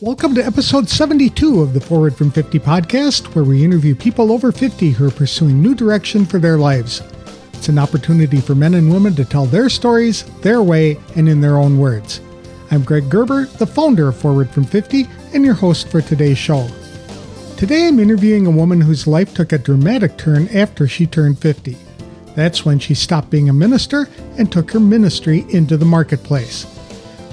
Welcome to episode 72 of the Forward from 50 podcast, where we interview people over 50 who are pursuing new direction for their lives. It's an opportunity for men and women to tell their stories, their way, and in their own words. I'm Greg Gerber, the founder of Forward from 50, and your host for today's show. Today I'm interviewing a woman whose life took a dramatic turn after she turned 50. That's when she stopped being a minister and took her ministry into the marketplace.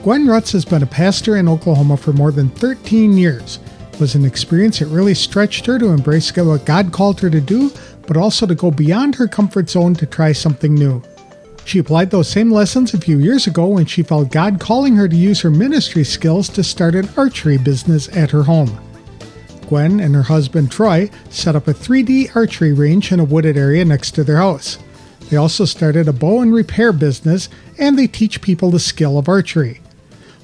Gwen Rutz has been a pastor in Oklahoma for more than 13 years. It was an experience that really stretched her to embrace what God called her to do, but also to go beyond her comfort zone to try something new. She applied those same lessons a few years ago when she felt God calling her to use her ministry skills to start an archery business at her home. Gwen and her husband Troy set up a 3D archery range in a wooded area next to their house. They also started a bow and repair business, and they teach people the skill of archery.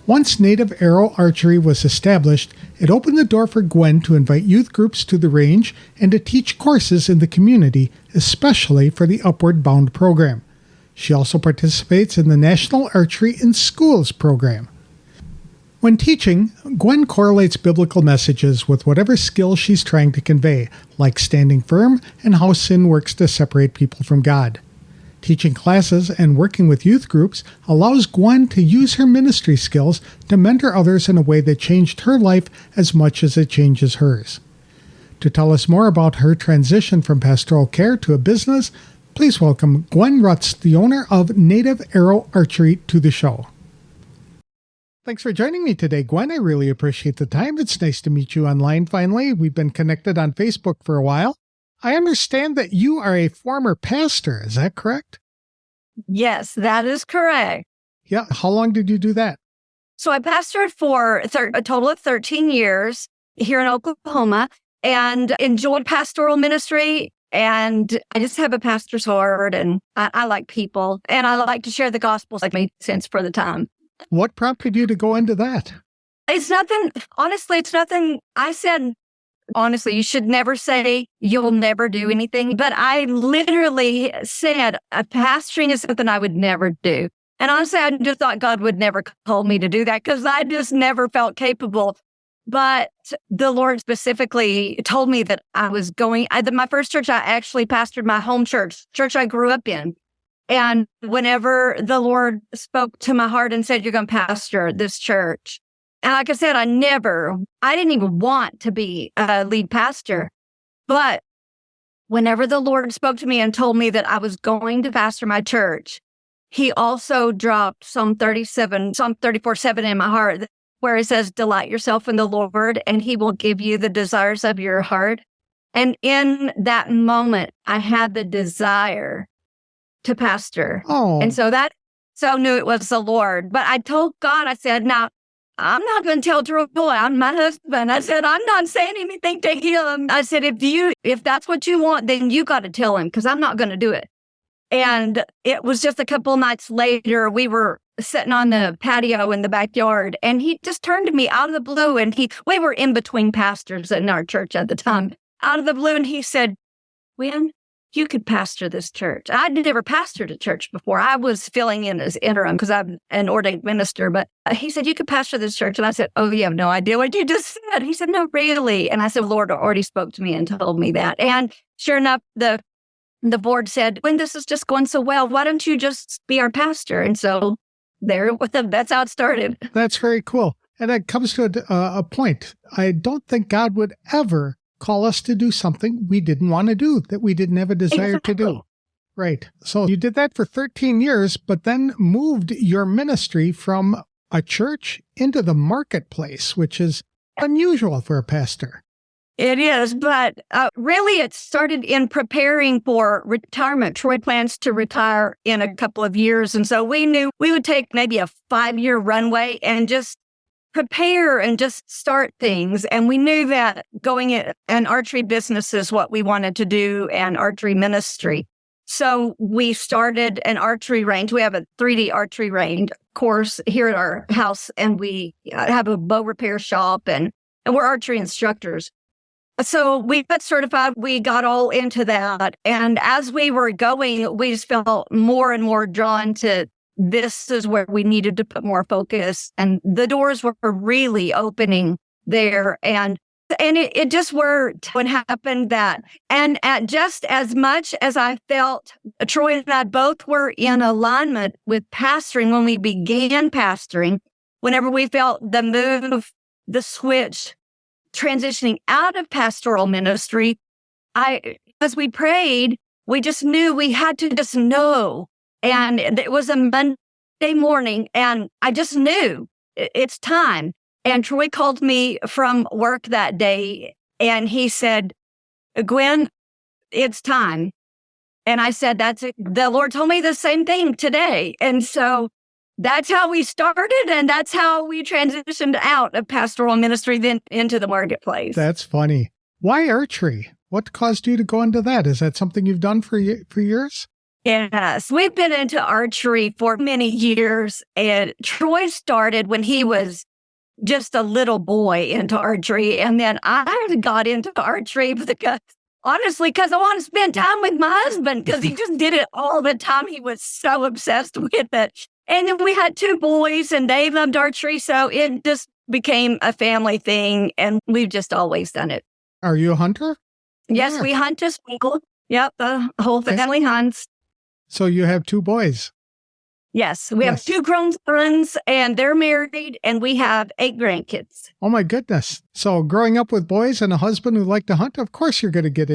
Once native arrow archery was established, it opened the door for Gwen to invite youth groups to the range and to teach courses in the community, especially for the Upward Bound program. She also participates in the National Archery in Schools program. When teaching, Gwen correlates biblical messages with whatever skill she's trying to convey, like standing firm and how sin works to separate people from God. Teaching classes and working with youth groups allows Gwen to use her ministry skills to mentor others in a way that changed her life as much as it changes hers. To tell us more about her transition from pastoral care to a business, please welcome Gwen Rutz, the owner of Native Arrow Archery, to the show. Thanks for joining me today, Gwen. I really appreciate the time. It's nice to meet you online finally. We've been connected on Facebook for a while. I understand that you are a former pastor. Is that correct? Yes, that is correct. Yeah. How long did you do that? So I pastored for a total of 13 years here in Oklahoma and enjoyed pastoral ministry. And I just have a pastor's heart, and I like people, and I like to share the gospel. It made sense for the time. What prompted you to go into that? It's nothing. Honestly, it's nothing. I said, honestly, you should never say you'll never do anything. But I literally said pastoring is something I would never do. And honestly, I just thought God would never call me to do that because I just never felt capable. But the Lord specifically told me that I was going. My first church, I actually pastored my home church I grew up in. And whenever the Lord spoke to my heart and said, you're going to pastor this church. And like I said, I didn't even want to be a lead pastor. But whenever the Lord spoke to me and told me that I was going to pastor my church, he also dropped Psalm 34:7 in my heart, where it says, delight yourself in the Lord, and he will give you the desires of your heart. And in that moment, I had the desire to pastor. Oh. And so I knew it was the Lord. But I told God, I said, now, I'm not going to tell Troy, I'm my husband. I said, I'm not saying anything to him. I said, if that's what you want, then you got to tell him, because I'm not going to do it. And it was just a couple of nights later, we were sitting on the patio in the backyard, and he just turned to me out of the blue, and we were in between pastors in our church at the time, out of the blue, and he said, Gwen, you could pastor this church. I'd never pastored a church before. I was filling in as interim because I'm an ordained minister. But he said, you could pastor this church. And I said, oh, you have no idea what you just said. He said, no, really. And I said, Lord already spoke to me and told me that. And sure enough, the board said, when this is just going so well, why don't you just be our pastor? And so that's how it started. That's very cool. And it comes to a point. I don't think God would ever call us to do something we didn't want to do, that we didn't have a desire to do. Right. So you did that for 13 years, but then moved your ministry from a church into the marketplace, which is unusual for a pastor. It is, but really it started in preparing for retirement. Troy plans to retire in a couple of years. And so we knew we would take maybe a 5-year runway and just prepare and just start things. And we knew that going in an archery business is what we wanted to do, and archery ministry. So we started an archery range. We have a 3D archery range course here at our house, and we have a bow repair shop, and we're archery instructors. So we got certified. We got all into that. And as we were going, we just felt more and more drawn to this is where we needed to put more focus. And the doors were really opening there. And it just worked. What happened that, and at just as much as I felt Troy and I both were in alignment with pastoring when we began pastoring, whenever we felt the move, the switch, transitioning out of pastoral ministry, as we prayed, we just knew we had to just know. And it was a Monday morning, and I just knew it's time. And Troy called me from work that day, and he said, Gwen, it's time. And I said, the Lord told me the same thing today. And so that's how we started, and that's how we transitioned out of pastoral ministry then into the marketplace. That's funny. Why archery? What caused you to go into that? Is that something you've done for years? Yes, we've been into archery for many years, and Troy started when he was just a little boy into archery. And then I got into archery because I want to spend time with my husband, because he just did it all the time. He was so obsessed with it. And then we had 2 boys, and they loved archery. So it just became a family thing, and we've just always done it. Are you a hunter? Yes, we hunt as well. Yep, the whole family hunts. So you have 2 boys? Yes, we have 2 grown sons, and they're married, and we have 8 grandkids. Oh, my goodness. So growing up with boys and a husband who like to hunt, of course you're going to get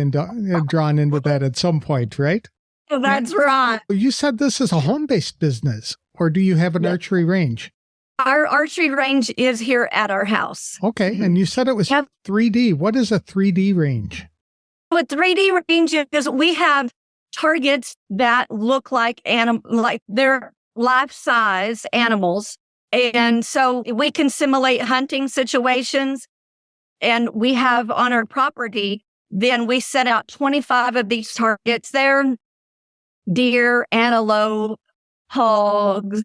drawn into that at some point, right? That's right. You said this is a home-based business, or do you have an archery range? Our archery range is here at our house. Okay, and you said it was 3D. What is a 3D range? What 3D range is, we have targets that look like they're life-size animals. And so we can simulate hunting situations. And we have on our property, then we set out 25 of these targets there: deer, antelope, hogs,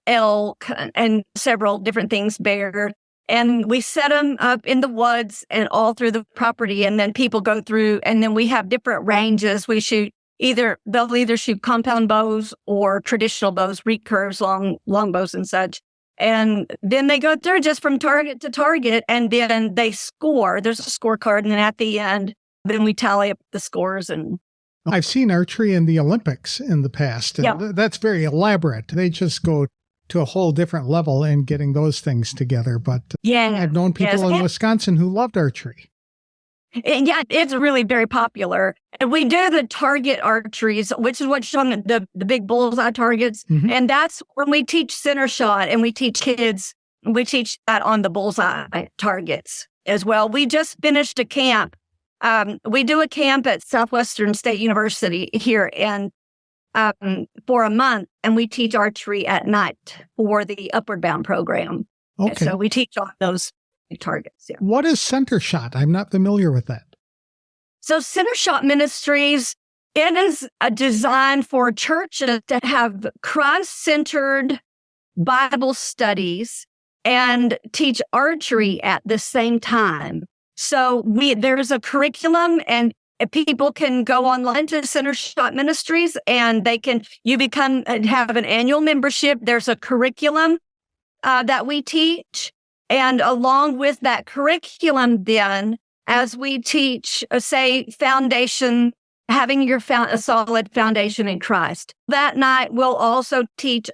elk, and several different things, bear. And we set them up in the woods and all through the property. And then people go through, and then we have different ranges. We shoot they'll either shoot compound bows or traditional bows, recurves, long bows and such. And then they go through just from target to target, and then they score. There's a scorecard, and then at the end, then we tally up the scores. And I've seen archery in the Olympics in the past. And that's very elaborate. They just go to a whole different level in getting those things together. But I've known people in Wisconsin who loved archery. And it's really very popular. And we do the target archeries, which is what's shown the big bullseye targets. Mm-hmm. And that's when we teach center shot, and we teach kids, we teach that on the bullseye targets as well. We just finished a camp. We do a camp at Southwestern State University here, and for a month, and we teach archery at night for the Upward Bound program. Okay. So we teach on those targets. Yeah. What is center shot? I'm not familiar with that. So Center Shot Ministries, it is a design for churches that have Christ-centered Bible studies and teach archery at the same time. So there's a curriculum, and people can go online to Center Shot Ministries, and you have an annual membership. There's a curriculum that we teach. And along with that curriculum, then, as we teach, say, foundation, having a solid foundation in Christ, that night we'll also teach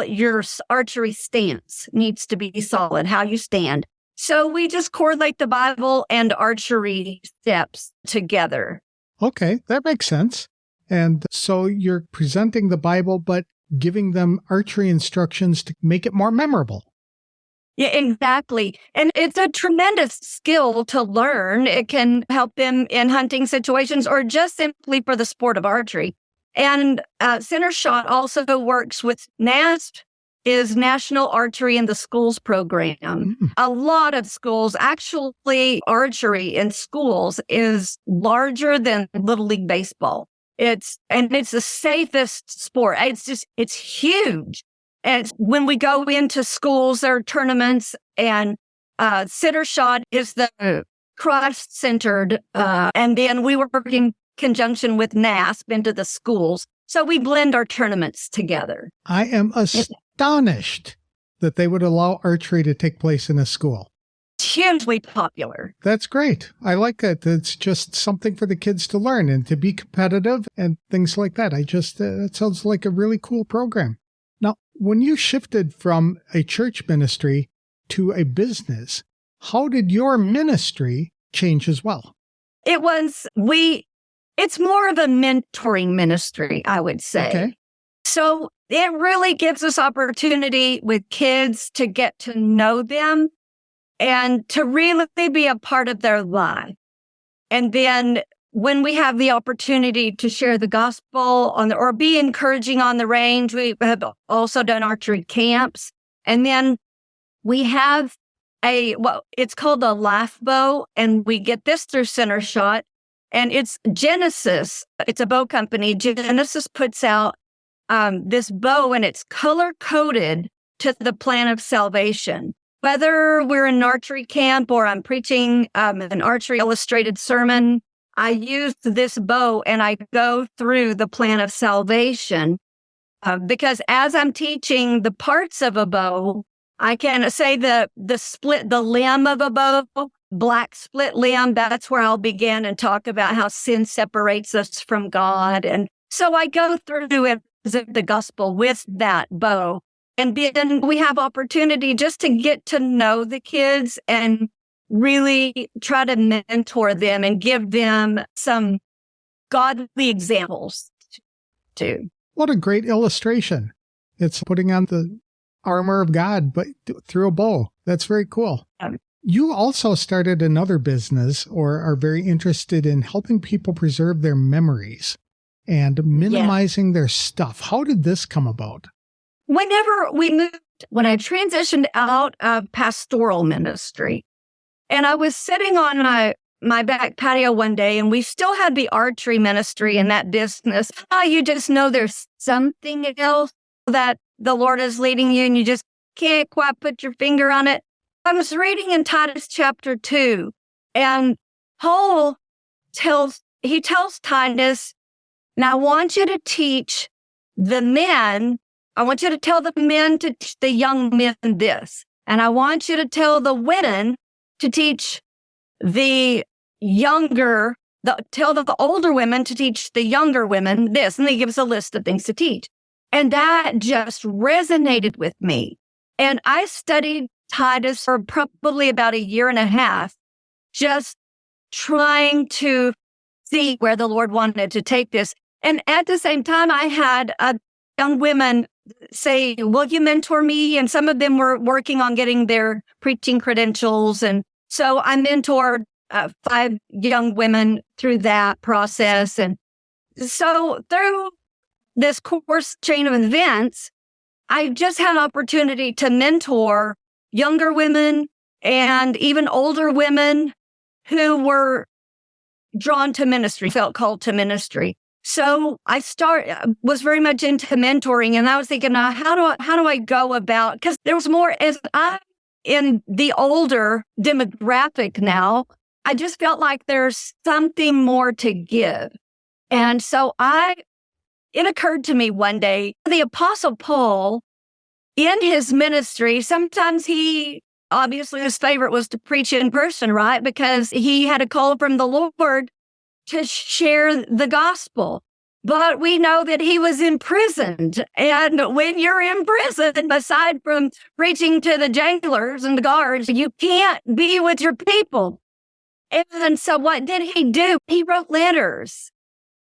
your archery stance needs to be solid, how you stand. So we just correlate the Bible and archery steps together. Okay, that makes sense. And so you're presenting the Bible, but giving them archery instructions to make it more memorable. Yeah, exactly. And it's a tremendous skill to learn. It can help them in hunting situations or just simply for the sport of archery. And Center Shot also works with NASP, is National Archery in the Schools program. Mm-hmm. A lot of schools, actually, archery in schools is larger than Little League Baseball. It's the safest sport. It's huge. And when we go into schools, there are tournaments, and Center Shot is the Christ-centered, and then we work in conjunction with NASP into the schools. So we blend our tournaments together. I am astonished that they would allow archery to take place in a school. hugely popular. That's great. I like it. It's just something for the kids to learn and to be competitive and things like that. That sounds like a really cool program. Now, when you shifted from a church ministry to a business, how did your ministry change as well? It's more of a mentoring ministry, I would say. Okay. So it really gives us opportunity with kids to get to know them and to really be a part of their life. And then when we have the opportunity to share the gospel or be encouraging on the range, we have also done archery camps. And then we have it's called a laugh bow, and we get this through Center Shot. And it's Genesis. It's a bow company. Genesis puts out this bow, and it's color-coded to the plan of salvation. Whether we're in an archery camp or I'm preaching an archery illustrated sermon, I use this bow and I go through the plan of salvation because as I'm teaching the parts of a bow, I can say the limb of a bow, black split limb, that's where I'll begin and talk about how sin separates us from God. And so I go through the gospel with that bow. And then we have opportunity just to get to know the kids and really try to mentor them and give them some godly examples too. What a great illustration. It's putting on the armor of God, but through a bow. That's very cool. You also started another business or are very interested in helping people preserve their memories and minimizing their stuff. How did this come about? When I transitioned out of pastoral ministry, and I was sitting on my back patio one day, and we still had the archery ministry in that business. You just know there's something else that the Lord is leading you, and you just can't quite put your finger on it. I was reading in Titus chapter 2, and Paul tells Titus, now I want you to teach the men, I want you to tell the men to teach the young men this. And I want you to tell the women to teach the older women to teach the younger women this. And he gives a list of things to teach. And that just resonated with me. And I studied Titus for probably about 1.5 years, just trying to see where the Lord wanted to take this. And at the same time, I had young women say, will you mentor me? And some of them were working on getting their preaching credentials. And so I mentored 5 young women through that process. And so through this course chain of events, I just had an opportunity to mentor younger women and even older women who were drawn to ministry, felt called to ministry. So I was very much into mentoring, and I was thinking, how do I go about? Because there was more as I'm in the older demographic now. I just felt like there's something more to give, and so it occurred to me one day, the Apostle Paul, in his ministry, sometimes obviously his favorite was to preach in person, right? Because he had a call from the Lord to share the gospel. But we know that he was imprisoned. And when you're in prison, aside from preaching to the jailers and the guards, you can't be with your people. And so what did he do? He wrote letters.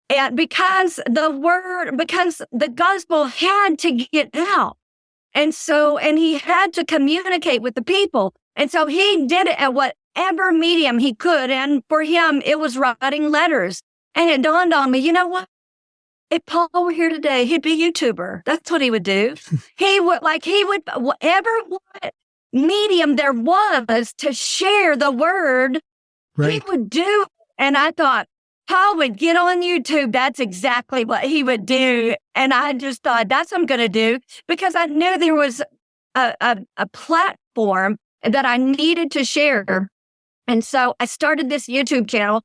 And because the gospel had to get out. And he had to communicate with the people. And so he did it at whatever medium he could. And for him, it was writing letters. And it dawned on me, you know what? If Paul were here today, he'd be a YouTuber. That's what he would do. Whatever medium there was to share the word, right, he would do. And I thought, Paul would get on YouTube. That's exactly what he would do. And I just thought, that's what I'm going to do, because I knew there was a platform that I needed to share. And so I started this YouTube channel.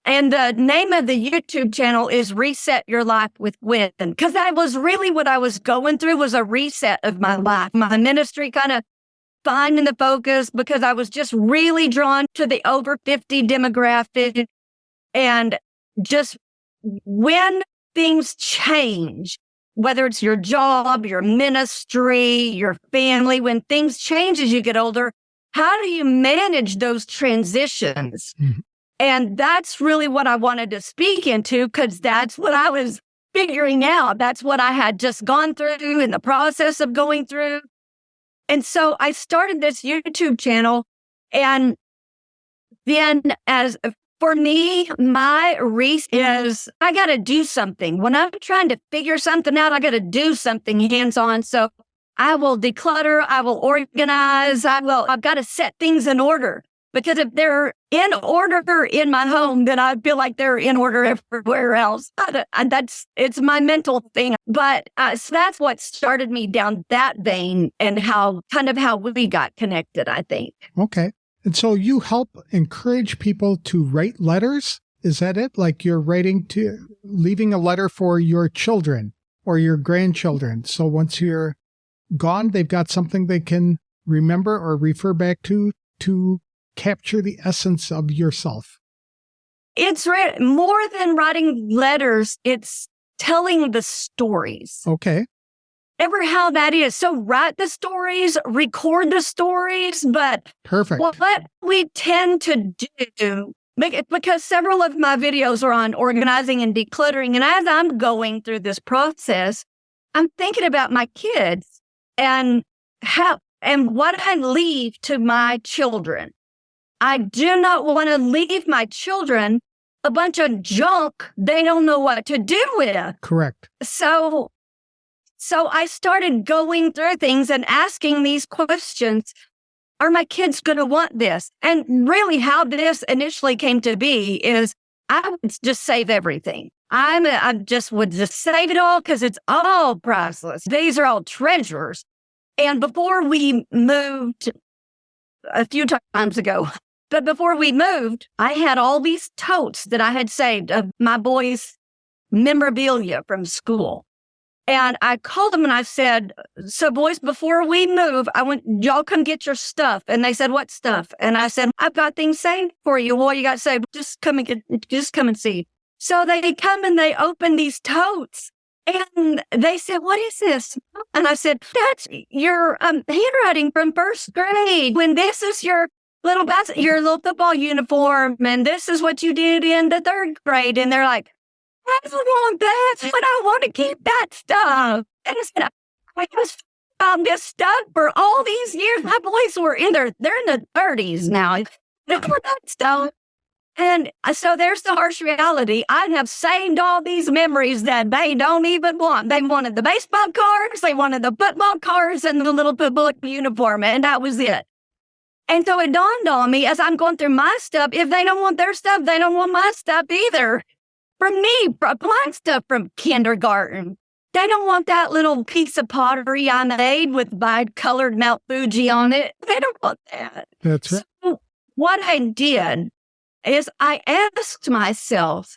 And the name of the YouTube channel is Reset Your Life with Gwen. Because that was really what I was going through, was a reset of my life. My ministry kind of finding the focus because I was just really drawn to the over 50 demographic. And just when things change, whether it's your job, your ministry, your family, when things change as you get older, how do you manage those transitions? Mm-hmm. And that's really what I wanted to speak into, because that's what I was figuring out. That's what I had just gone through in the process of going through. And so I started this YouTube channel. And then for me, my reason is I got to do something. When I'm trying to figure something out, I got to do something hands-on. So I will declutter, I will organize, I've got to set things in order. Because if they're in order in my home, then I feel like they're in order everywhere else. It's my mental thing. But so that's what started me down that vein, and how we got connected, I think. Okay. And so you help encourage people to write letters? Is that it? Like you're leaving a letter for your children or your grandchildren. So once you're gone, they've got something they can remember or refer back to capture the essence of yourself. It's more than writing letters. It's telling the stories. Okay. Ever how that is. So write the stories, record the stories, but perfect. What we tend to do, because several of my videos are on organizing and decluttering, and as I'm going through this process, I'm thinking about my kids and what I leave to my children. I do not want to leave my children a bunch of junk they don't know what to do with. Correct. So I started going through things and asking these questions. Are my kids going to want this? And really how this initially came to be is I would just save everything. I just would just save it all because it's all priceless. These are all treasures. And before we moved a few times ago, but before we moved, I had all these totes that I had saved of my boys' memorabilia from school. And I called them and I said, so boys, before we move, I want y'all come get your stuff. And they said, what stuff? And I said, I've got things saved for you. What you got saved? Just come and see. So they come and they open these totes. And they said, what is this? And I said, that's your handwriting from first grade. When this is your little football uniform, and this is what you did in the third grade. And they're like, I want that, but I want to keep that stuff. And I said, I just found this stuff for all these years. My boys they're in the 30s now. They want that stuff. And so there's the harsh reality. I have saved all these memories that they don't even want. They wanted the baseball cards, they wanted the football cards, and the little football uniform, and that was it. And so it dawned on me as I'm going through my stuff, if they don't want their stuff, they don't want my stuff either. From me, applying stuff from kindergarten. They don't want that little piece of pottery I made with bi-colored Mount Fuji on it. They don't want that. That's right. So what I did is I asked myself,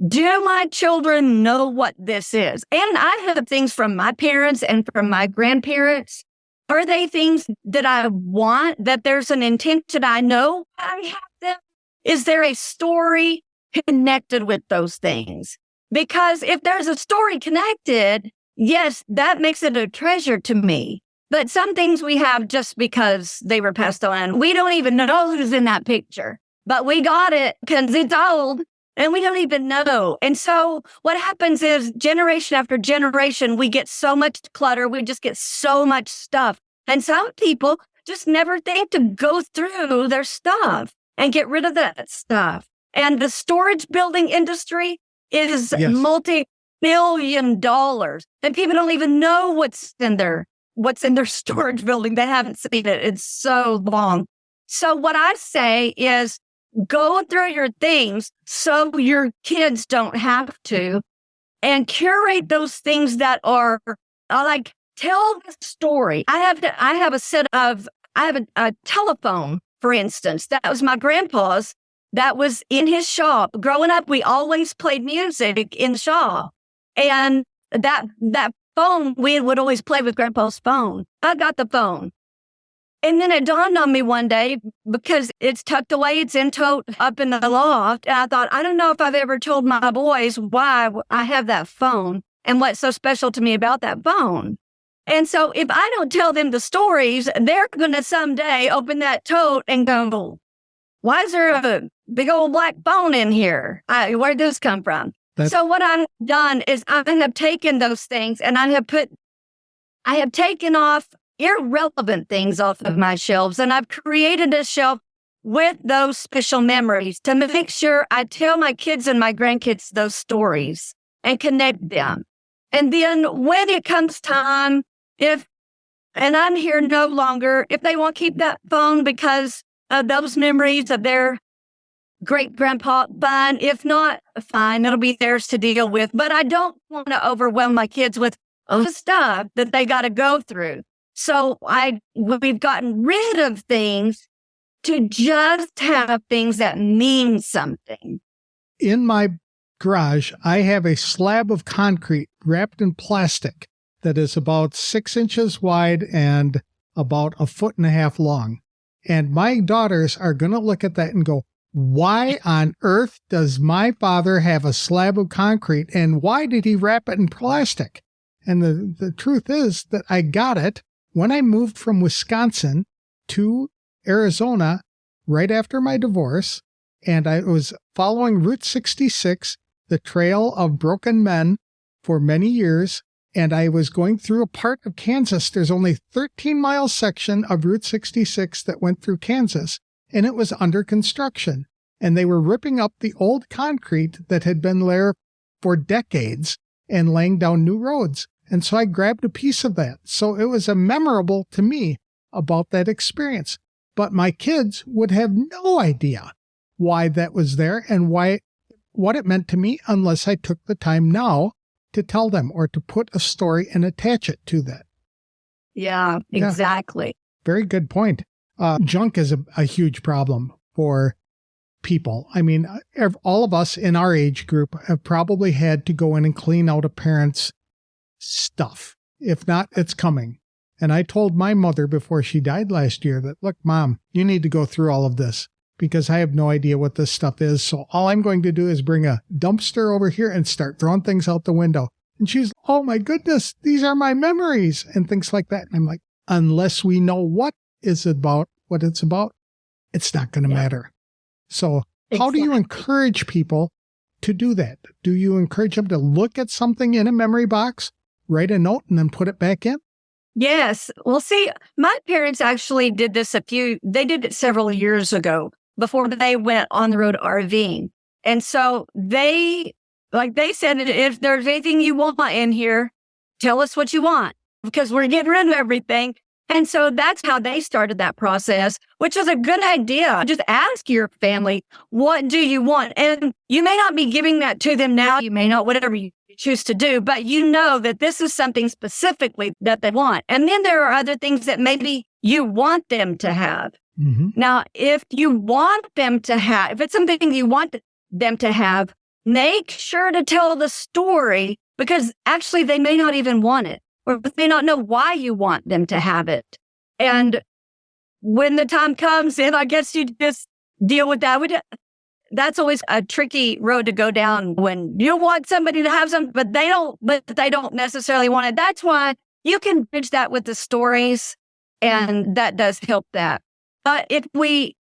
do my children know what this is? And I have things from my parents and from my grandparents. Are they things that I want, that there's an intention I know I have them? Is there a story connected with those things? Because if there's a story connected, yes, that makes it a treasure to me. But some things we have just because they were passed on. We don't even know who's in that picture, but we got it because it's old and we don't even know. And so what happens is generation after generation, we get so much clutter. We just get so much stuff. And some people just never think to go through their stuff and get rid of that stuff. And the storage building industry is multi-billion dollars. And people don't even know what's in their storage building. They haven't seen it. It's so long. So what I say is go through your things so your kids don't have to, and curate those things that are like, tell the story. I have a telephone, for instance. That was my grandpa's. That was in his shop. Growing up, we always played music in the shop. And that phone, we would always play with Grandpa's phone. I got the phone. And then it dawned on me one day, because it's tucked away, it's in tote up in the loft. And I thought, I don't know if I've ever told my boys why I have that phone and what's so special to me about that phone. And so if I don't tell them the stories, they're going to someday open that tote and go, why is there a big old black phone in here? Where did this come from? So what I've done is I have taken those things and I have taken off irrelevant things off of my shelves, and I've created a shelf with those special memories to make sure I tell my kids and my grandkids those stories and connect them. And then when it comes time, and I'm here no longer, if they want to keep that phone because of those memories of their great grandpa, fine. If not, fine, it'll be theirs to deal with. But I don't want to overwhelm my kids with all the stuff that they got to go through. So we've gotten rid of things to just have things that mean something. In my garage, I have a slab of concrete wrapped in plastic that is about 6 inches wide and about 1.5 feet long. And my daughters are going to look at that and go, why on earth does my father have a slab of concrete, and why did he wrap it in plastic? And the truth is that I got it when I moved from Wisconsin to Arizona right after my divorce, and I was following Route 66, the trail of broken men, for many years, and I was going through a part of Kansas. There's only 13-mile section of Route 66 that went through Kansas, and it was under construction. And they were ripping up the old concrete that had been there for decades and laying down new roads. And so I grabbed a piece of that. So it was memorable to me about that experience. But my kids would have no idea why that was there and what it meant to me unless I took the time now to tell them or to put a story and attach it to that. Yeah, exactly. Yeah. Very good point. Junk is a huge problem for people. I mean, all of us in our age group have probably had to go in and clean out a parent's stuff. If not, it's coming. And I told my mother before she died last year that, look, Mom, you need to go through all of this because I have no idea what this stuff is. So all I'm going to do is bring a dumpster over here and start throwing things out the window. And she's, oh my goodness, these are my memories and things like that. And I'm like, unless we know what it's about, it's not going to matter. So how do you encourage people to do that? Do you encourage them to look at something in a memory box, write a note, and then put it back in? Yes. Well, see, my parents actually did this they did it several years ago before they went on the road RVing. And so they said, if there's anything you want in here, tell us what you want because we're getting rid of everything. And so that's how they started that process, which is a good idea. Just ask your family, what do you want? And you may not be giving that to them now. You may not, whatever you choose to do, but you know that this is something specifically that they want. And then there are other things that maybe you want them to have. Mm-hmm. Now, if you want them to have, if it's something you want them to have, make sure to tell the story because actually they may not even want it. Or may not know why you want them to have it. And when the time comes, and I guess you just deal with that. That's always a tricky road to go down when you want somebody to have something, but they don't necessarily want it. That's why you can bridge that with the stories, and that does help that. But I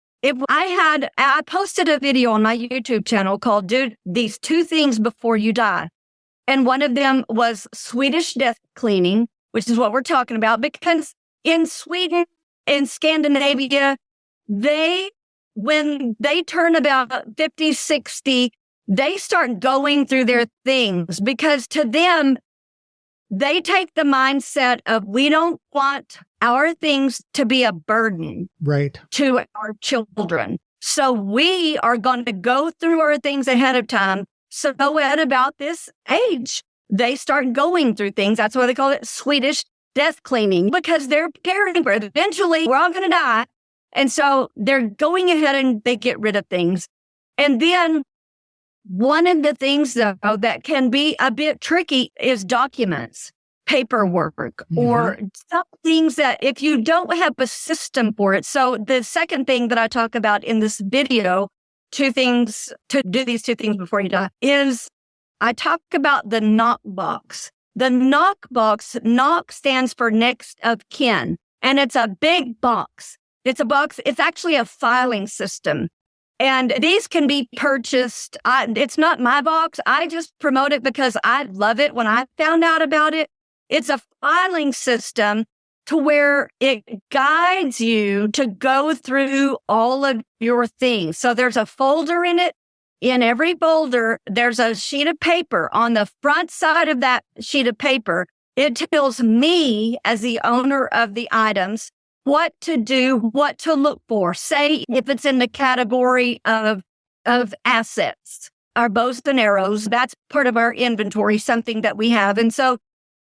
posted a video on my YouTube channel called "Do These 2 Things Before You Die." And one of them was Swedish death cleaning, which is what we're talking about, because in Sweden, in Scandinavia, when they turn about 50, 60, they start going through their things because to them, they take the mindset of we don't want our things to be a burden to our children. So we are going to go through our things ahead of time. So at about this age, they start going through things. That's why they call it Swedish death cleaning, because they're preparing for it. Eventually, we're all going to die. And so they're going ahead and they get rid of things. And then one of the things, though, that can be a bit tricky is documents. paperwork or some things that if you don't have a system for it. So the second thing that I talk about in this video, 2 things to do these 2 things before you die, is I talk about the knock box. The knock box, knock stands for next of kin, and it's a big box. It's a box. It's actually a filing system. And these can be purchased. It's not my box. I just promote it because I love it. When I found out about it, it's a filing system to where it guides you to go through all of your things. So there's a folder in it. In every folder, there's a sheet of paper. On the front side of that sheet of paper, it tells me as the owner of the items what to do, what to look for. Say if it's in the category of assets, our bows and arrows, that's part of our inventory, something that we have. And so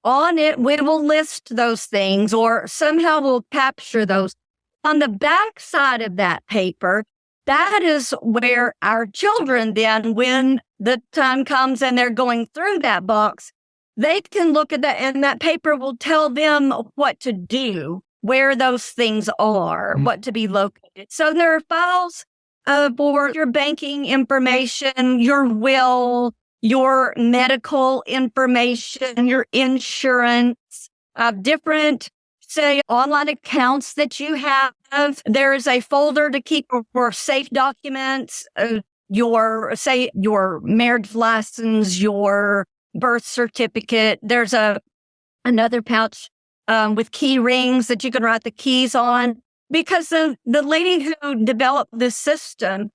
on it, we will list those things or somehow we'll capture those. On the back side of that paper, that is where our children then, when the time comes and they're going through that box, they can look at that and that paper will tell them what to do, where those things are, what to be located. So there are files for your banking information, your will, your medical information, your insurance, different, say, online accounts that you have. There is a folder to keep for safe documents, your marriage license, your birth certificate. There's another pouch with key rings that you can write the keys on. Because the lady who developed this system,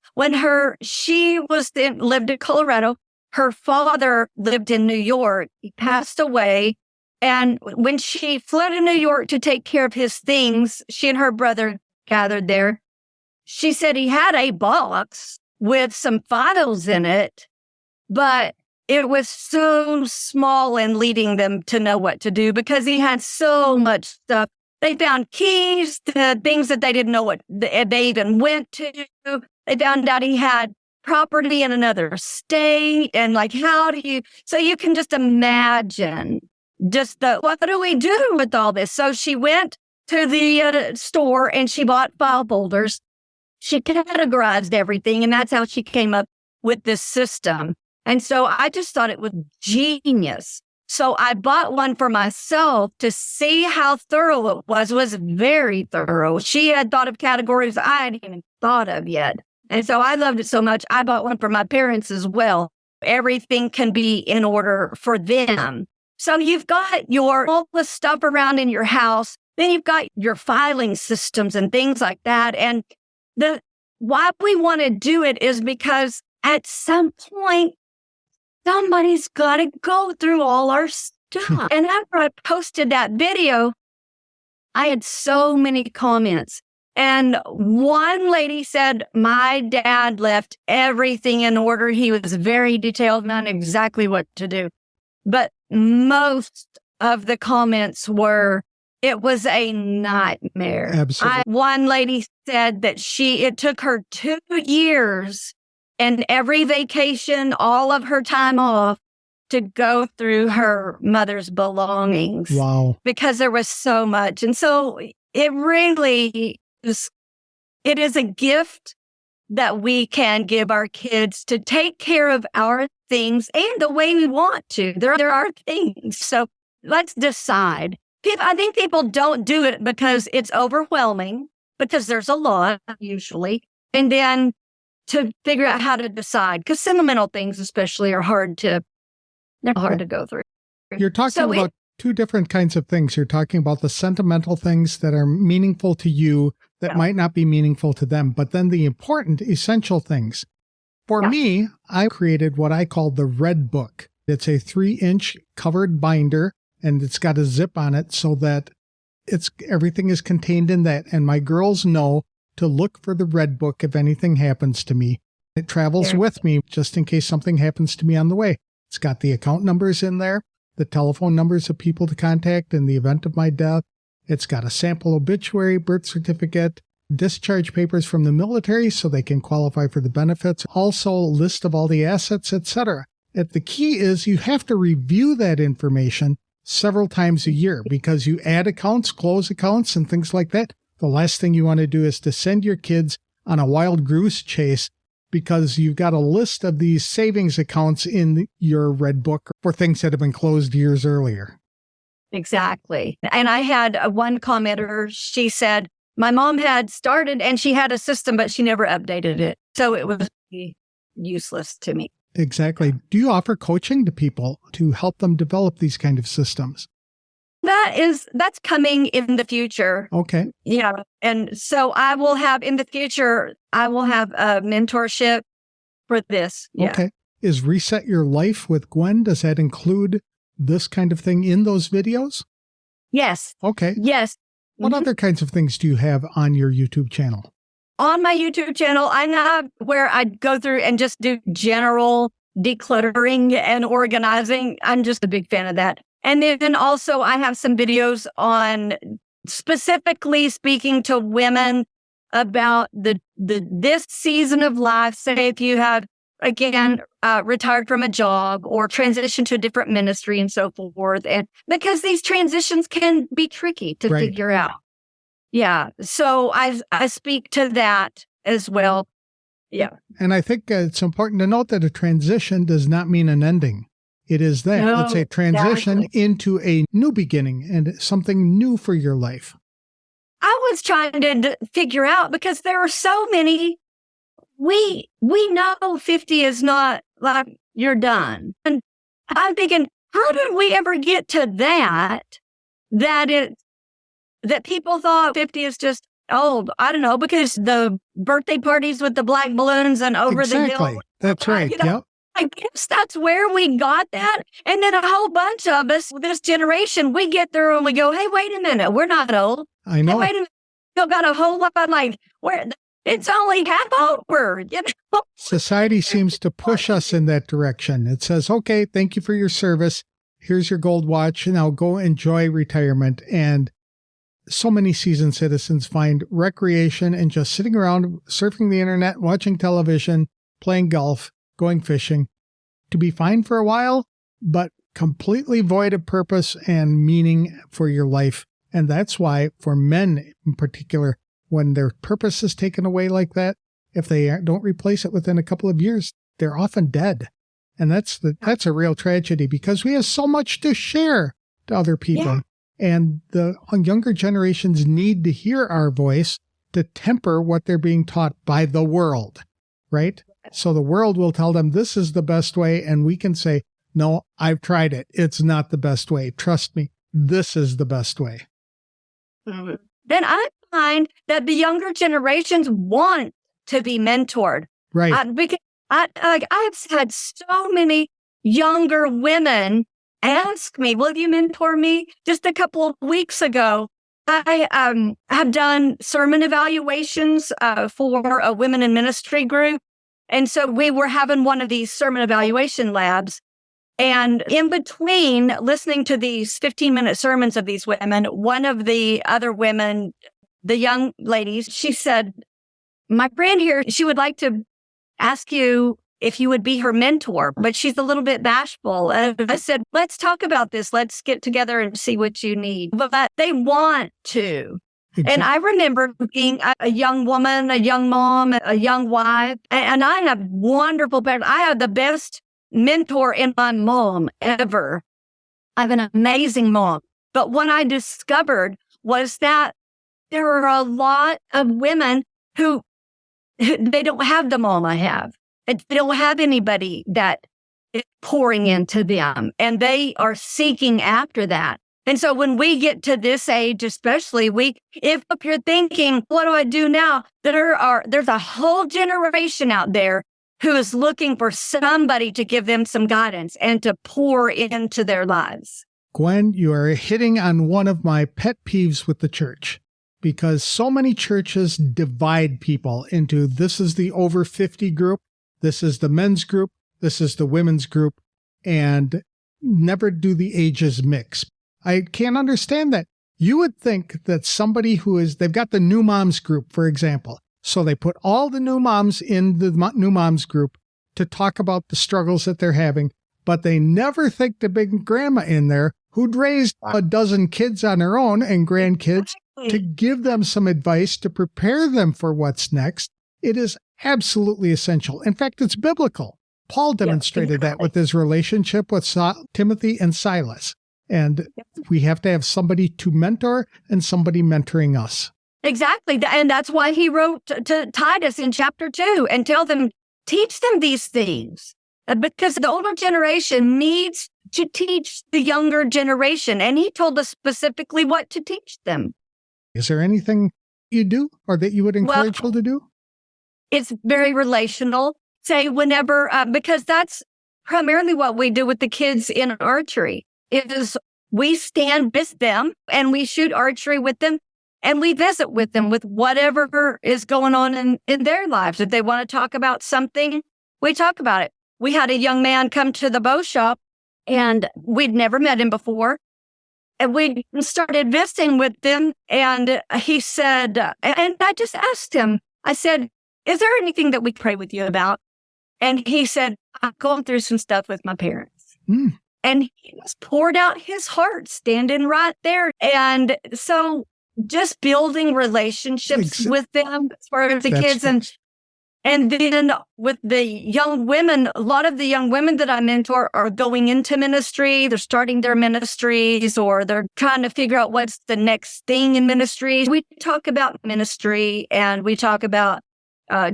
she lived in Colorado, her father lived in New York. He passed away. And when she flew to New York to take care of his things, she and her brother gathered there. She said he had a box with some files in it, but it was so small in leading them to know what to do because he had so much stuff. They found keys to things that they didn't know what they even went to. They found out he had property in another state. And so you can just imagine what do we do with all this? So she went to the store and she bought file folders. She categorized everything, and that's how she came up with this system. And so I just thought it was genius. So I bought one for myself to see how thorough it was. It was very thorough. She had thought of categories I hadn't even thought of yet. And so I loved it so much. I bought one for my parents as well. Everything can be in order for them. So you've got all the stuff around in your house. Then you've got your filing systems and things like that. And why we want to do it is because at some point, somebody's got to go through all our stuff. And after I posted that video, I had so many comments. And one lady said, my dad left everything in order. He was very detailed, not exactly what to do. But most of the comments were, it was a nightmare. Absolutely. One lady said that it took her 2 years and every vacation, all of her time off, to go through her mother's belongings. Wow. Because there was so much. And so it really is, it is a gift that we can give our kids to take care of our things and the way we want to. There are things. So let's decide. I think people don't do it because it's overwhelming, because there's a lot usually. And then to figure out how to decide, because sentimental things especially are hard to go through. You're talking about 2 different kinds of things. You're talking about the sentimental things that are meaningful to you that might not be meaningful to them, but then the important, essential things. For me, I created what I call the Red Book. It's a 3-inch covered binder, and it's got a zip on it so that everything is contained in that. And my girls know to look for the Red Book if anything happens to me. It travels with me just in case something happens to me on the way. It's got the account numbers in there, the telephone numbers of people to contact in the event of my death. It's got a sample obituary, birth certificate, discharge papers from the military so they can qualify for the benefits, also a list of all the assets, etc. The key is you have to review that information several times a year because you add accounts, close accounts, and things like that. The last thing you want to do is to send your kids on a wild goose chase because you've got a list of these savings accounts in your red book for things that have been closed years earlier. Exactly. And I had one commenter, she said, my mom had started and she had a system, but she never updated it. So it was useless to me. Exactly. Do you offer coaching to people to help them develop these kind of systems? That's coming in the future. Okay. Yeah. And so I will have in the future, I will have a mentorship for this. Yeah. Okay. Is Reset Your Life with Gwen, does that include this kind of thing in those videos? Yes. Okay. Yes. What other kinds of things do you have on your YouTube channel? On my YouTube channel, I have where I go through and just do general decluttering and organizing. I'm just a big fan of that. And then also I have some videos on specifically speaking to women about this season of life. Say if you have, again, retired from a job or transitioned to a different ministry and so forth. And because these transitions can be tricky to figure out. Yeah. So I speak to that as well. Yeah. And I think it's important to note that a transition does not mean an ending. It is that. No, it's a transition into a new beginning and something new for your life. I was trying to figure out because there are so many. We know 50 is not like you're done. And I'm thinking, how did we ever get to that people thought 50 is just old? I don't know, because the birthday parties with the black balloons and over the hill. That's right. Yep. I guess that's where we got that. And then a whole bunch of us, this generation, we get there and we go, hey, wait a minute, we're not old. I know. Hey, wait a minute, still got a whole lot like, where it's only half over. You know? Society seems to push us in that direction. It says, okay, thank you for your service. Here's your gold watch. Now go enjoy retirement. And so many seasoned citizens find recreation and just sitting around, surfing the internet, watching television, playing golf, going fishing to be fine for a while, but completely void of purpose and meaning for your life. And that's why for men in particular, when their purpose is taken away like that, if they don't replace it within a couple of years, they're often dead. And that's a real tragedy because we have so much to share to other people. Yeah. And the younger generations need to hear our voice to temper what they're being taught by the world, right? So the world will tell them this is the best way, and we can say, no, I've tried it. It's not the best way. Trust me, this is the best way. Then I find that the younger generations want to be mentored. Right. Because I've had so many younger women ask me, will you mentor me? Just a couple of weeks ago, I have done sermon evaluations for a women in ministry group. And so we were having one of these sermon evaluation labs. And in between listening to these 15-minute sermons of these women, one of the other women, the young ladies, she said, my friend here, she would like to ask you if you would be her mentor, but she's a little bit bashful. And I said, let's talk about this. Let's get together and see what you need. But they want to. Exactly. And I remember being a young woman, a young mom, a young wife, and I have wonderful parents. I have the best mentor in my mom ever. I have an amazing mom. But what I discovered was that there are a lot of women who they don't have the mom I have. They don't have anybody that is pouring into them, and they are seeking after that. And so when we get to this age, especially, if you're thinking, what do I do now? There's a whole generation out there who is looking for somebody to give them some guidance and to pour into their lives. Gwen, you are hitting on one of my pet peeves with the church, because so many churches divide people into this is the over 50 group, this is the men's group, this is the women's group, and never do the ages mix. I can't understand that. You would think that somebody they've got the new moms group, for example. So they put all the new moms in the new moms group to talk about the struggles that they're having. but they never think to bring grandma in there who'd raised a dozen kids on her own and grandkids to give them some advice to prepare them for what's next. It is absolutely essential. In fact, it's biblical. Paul demonstrated that with his relationship with Timothy and Silas. And we have to have somebody to mentor and somebody mentoring us. Exactly. And that's why he wrote to Titus in chapter 2 and tell them, teach them these things. Because the older generation needs to teach the younger generation. And he told us specifically what to teach them. Is there anything you do or that you would encourage people to do? It's very relational. Say whenever, because that's primarily what we do with the kids in archery, is we stand with them and we shoot archery with them and we visit with them with whatever is going on in their lives. If they want to talk about something, we talk about it. We had a young man come to the bow shop and we'd never met him before. And we started visiting with them and he said, and I just asked him, I said, is there anything that we pray with you about? And he said, I'm going through some stuff with my parents. And he just poured out his heart standing right there. And so just building relationships with them as far as the kids. And then with the young women, a lot of the young women that I mentor are going into ministry. They're starting their ministries or they're trying to figure out what's the next thing in ministry. We talk about ministry and we talk about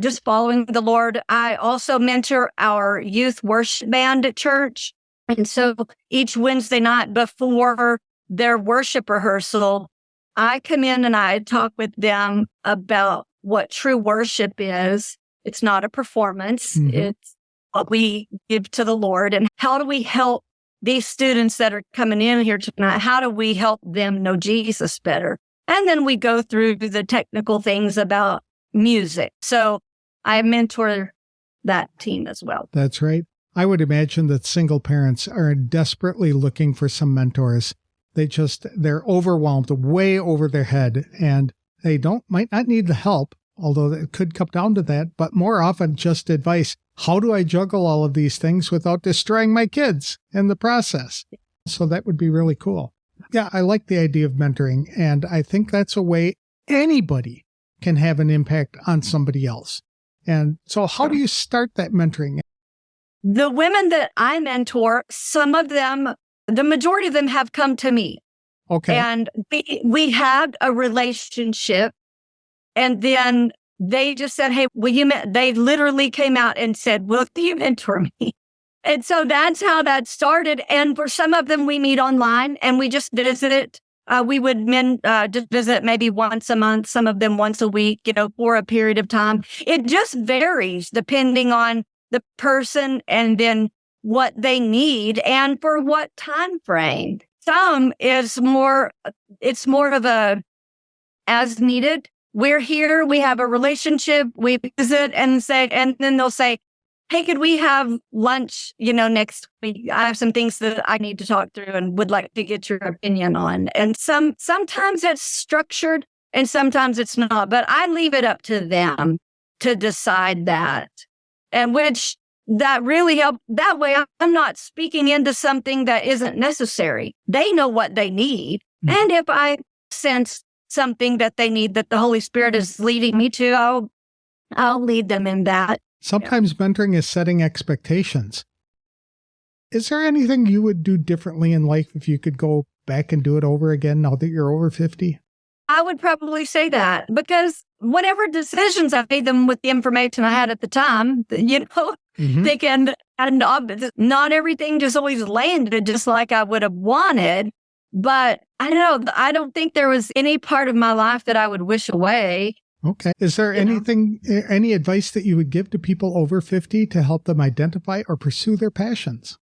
just following the Lord. I also mentor our youth worship band at church. And so each Wednesday night before their worship rehearsal, I come in and I talk with them about what true worship is. It's not a performance. It's what we give to the Lord. And how do we help these students that are coming in here tonight? How do we help them know Jesus better? And then we go through the technical things about music. So I mentor that team as well. That's right. I would imagine that single parents are desperately looking for some mentors. They're overwhelmed, way over their head, and they might not need the help, although it could come down to that, but more often just advice. How do I juggle all of these things without destroying my kids in the process? So that would be really cool. Yeah, I like the idea of mentoring, and I think that's a way anybody can have an impact on somebody else. And so how do you start that mentoring? The women that I mentor, some of them, the majority of them have come to me. Okay. And we had a relationship. And then they just said, hey, they literally came out and said, will you mentor me? And so that's how that started. And for some of them, we meet online and we just visit. We would just visit maybe once a month, some of them once a week, for a period of time. It just varies depending on the person and then what they need and for what time frame. Some it's more of a as needed. We're here, we have a relationship, we visit and then they'll say, hey, could we have lunch, next week? I have some things that I need to talk through and would like to get your opinion on. And sometimes it's structured and sometimes it's not, but I leave it up to them to decide that. And which that really helped. That way I'm not speaking into something that isn't necessary. They know what they need. And if I sense something that they need that the Holy Spirit is leading me to, I'll lead them in that. Sometimes mentoring is setting expectations. Is there anything you would do differently in life if you could go back and do it over again now that you're over 50? I would probably say that because whatever decisions I made them with the information I had at the time, they can, and not everything just always landed just like I would have wanted. But I don't know, I don't think there was any part of my life that I would wish away. Okay. Is there any advice that you would give to people over 50 to help them identify or pursue their passions?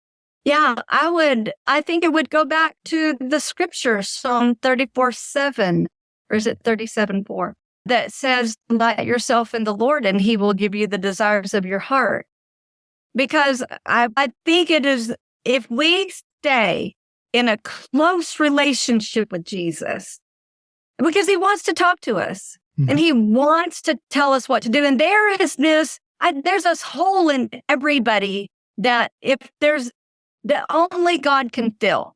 Yeah, I would. I think it would go back to the scripture, Psalm 34:7, or is it 37:4, that says, delight yourself in the Lord and he will give you the desires of your heart. Because I think it is, if we stay in a close relationship with Jesus, because he wants to talk to us. And he wants to tell us what to do. And there's this hole in everybody that if there's that only God can fill.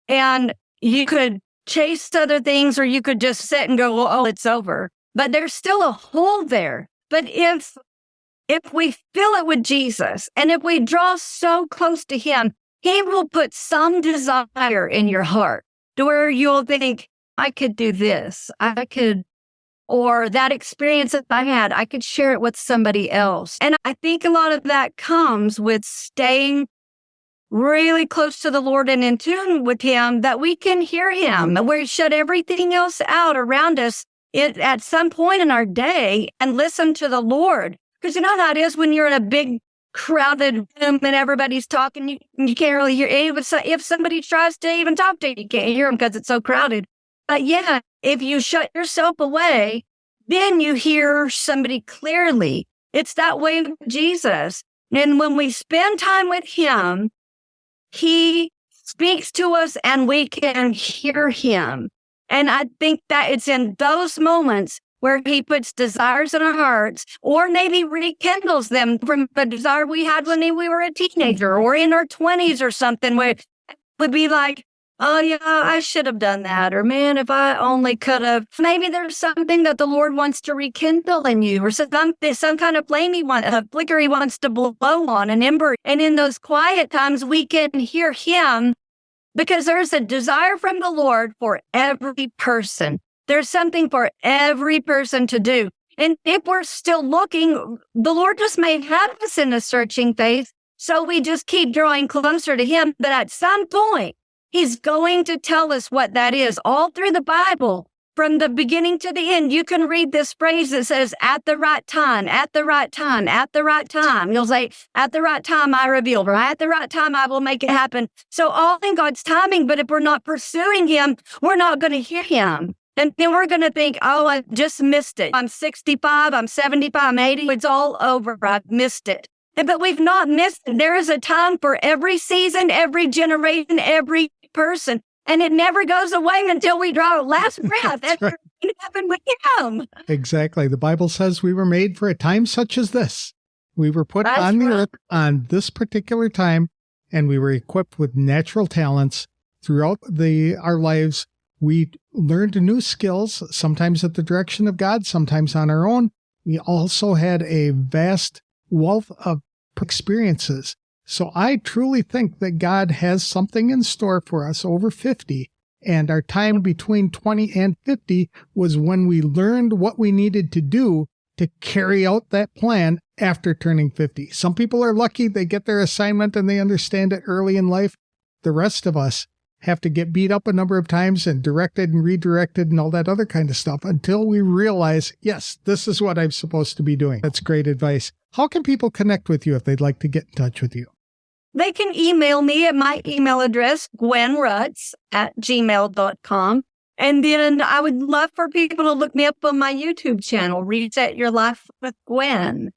And you could chase other things, or you could just sit and go, well, oh, it's over. But there's still a hole there. But if we fill it with Jesus, and if we draw so close to him, he will put some desire in your heart to where you'll think, I could do this. Or that experience that I had, I could share it with somebody else. And I think a lot of that comes with staying really close to the Lord and in tune with him, that we can hear him, where we shut everything else out around us at some point in our day and listen to the Lord. Because you know how it is when you're in a big crowded room and everybody's talking, you can't really hear. If somebody tries to even talk to you, you can't hear them because it's so crowded. But yeah, if you shut yourself away, then you hear somebody clearly. It's that way with Jesus. And when we spend time with him, he speaks to us and we can hear him. And I think that it's in those moments where he puts desires in our hearts, or maybe rekindles them from the desire we had when we were a teenager or in our 20s or something, where it would be like, oh yeah, I should have done that. Or man, if I only could have. Maybe there's something that the Lord wants to rekindle in you, or some kind of flame a flicker he wants to blow on, an ember. And in those quiet times, we can hear him, because there's a desire from the Lord for every person. There's something for every person to do. And if we're still looking, the Lord just may have us in a searching phase. So we just keep drawing closer to him. But at some point, he's going to tell us what that is. All through the Bible, from the beginning to the end, you can read this phrase that says, at the right time, at the right time, at the right time. You'll say, at the right time I revealed, or at the right time I will make it happen. So all in God's timing, but if we're not pursuing him, we're not going to hear him. And then we're going to think, oh, I just missed it. I'm 65, I'm 75, I'm 80. It's all over. I've missed it. But we've not missed it. There is a time for every season, every generation, every person. And it never goes away until we draw our last breath. That's right. What happened with him. Exactly. The Bible says we were made for a time such as this. We were put on the earth on this particular time, and we were equipped with natural talents throughout our lives. We learned new skills, sometimes at the direction of God, sometimes on our own. We also had a vast wealth of experiences. So I truly think that God has something in store for us over 50. And our time between 20 and 50 was when we learned what we needed to do to carry out that plan after turning 50. Some people are lucky, they get their assignment and they understand it early in life. The rest of us have to get beat up a number of times and directed and redirected and all that other kind of stuff until we realize, yes, this is what I'm supposed to be doing. That's great advice. How can people connect with you if they'd like to get in touch with you? They can email me at my email address, gwenrutz@gmail.com. And then I would love for people to look me up on my YouTube channel, Reset Your Life with Gwen.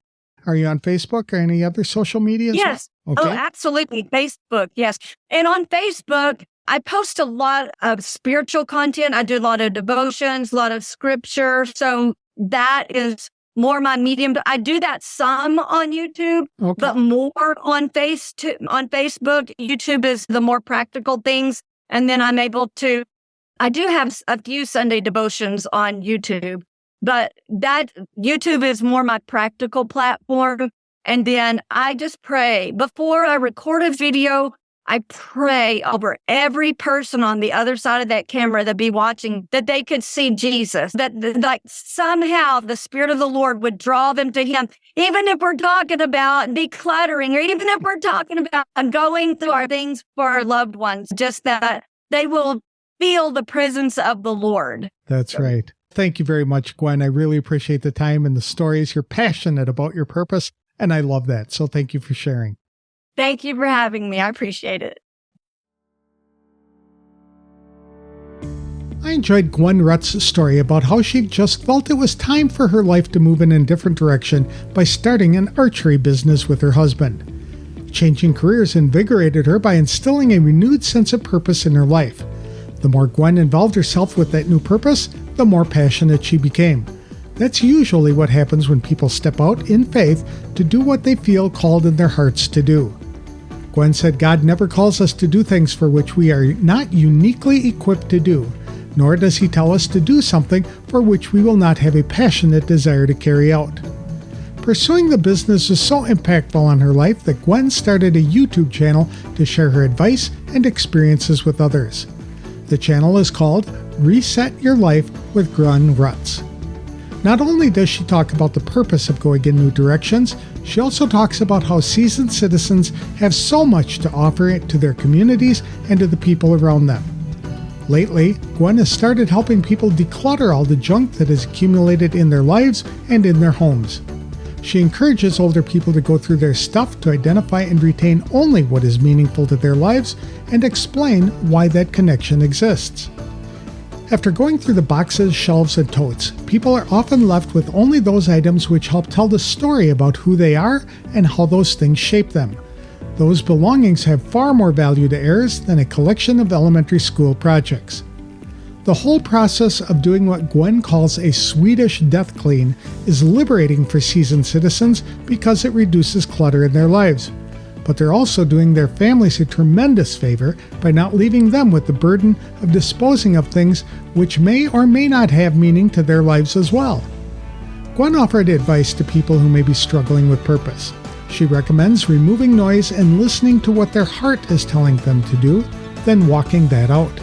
Are you on Facebook or any other social media? Yes. Okay. Oh, absolutely. Facebook. Yes. And on Facebook, I post a lot of spiritual content. I do a lot of devotions, a lot of scripture. So that is more my medium. I do that some on YouTube, but more on Facebook. YouTube is the more practical things. And then I do have a few Sunday devotions on YouTube, but that YouTube is more my practical platform. And then I just pray before I record a video. I pray over every person on the other side of that camera that be watching, that they could see Jesus, that like somehow the Spirit of the Lord would draw them to him. Even if we're talking about decluttering, or even if we're talking about going through our things for our loved ones, just that they will feel the presence of the Lord. That's right. Thank you very much, Gwen. I really appreciate the time and the stories. You're passionate about your purpose, and I love that. So thank you for sharing. Thank you for having me. I appreciate it. I enjoyed Gwen Rutz's story about how she just felt it was time for her life to move in a different direction by starting an archery business with her husband. Changing careers invigorated her by instilling a renewed sense of purpose in her life. The more Gwen involved herself with that new purpose, the more passionate she became. That's usually what happens when people step out in faith to do what they feel called in their hearts to do. Gwen said God never calls us to do things for which we are not uniquely equipped to do, nor does he tell us to do something for which we will not have a passionate desire to carry out. Pursuing the business was so impactful on her life that Gwen started a YouTube channel to share her advice and experiences with others. The channel is called Reset Your Life with Gwen Rutz. Not only does she talk about the purpose of going in new directions, she also talks about how seasoned citizens have so much to offer to their communities and to the people around them. Lately, Gwen has started helping people declutter all the junk that has accumulated in their lives and in their homes. She encourages older people to go through their stuff to identify and retain only what is meaningful to their lives and explain why that connection exists. After going through the boxes, shelves, and totes, people are often left with only those items which help tell the story about who they are and how those things shape them. Those belongings have far more value to heirs than a collection of elementary school projects. The whole process of doing what Gwen calls a Swedish death clean is liberating for seasoned citizens because it reduces clutter in their lives. But they're also doing their families a tremendous favor by not leaving them with the burden of disposing of things which may or may not have meaning to their lives as well. Gwen offered advice to people who may be struggling with purpose. She recommends removing noise and listening to what their heart is telling them to do, then walking that out.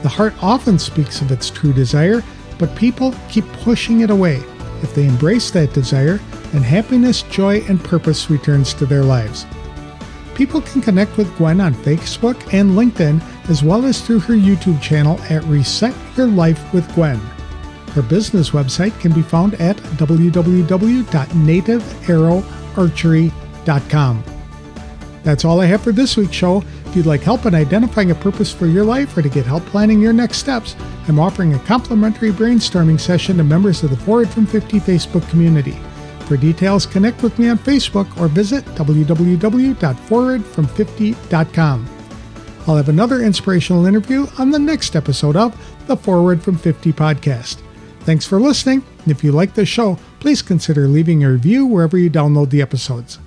The heart often speaks of its true desire, but people keep pushing it away. If they embrace that desire, then happiness, joy, and purpose returns to their lives. People can connect with Gwen on Facebook and LinkedIn, as well as through her YouTube channel at Reset Your Life with Gwen. Her business website can be found at www.nativearrowarchery.com. That's all I have for this week's show. If you'd like help in identifying a purpose for your life or to get help planning your next steps, I'm offering a complimentary brainstorming session to members of the Forward from 50 Facebook community. For details, connect with me on Facebook or visit www.forwardfrom50.com. I'll have another inspirational interview on the next episode of the Forward from 50 podcast. Thanks for listening, and if you like this show, please consider leaving a review wherever you download the episodes.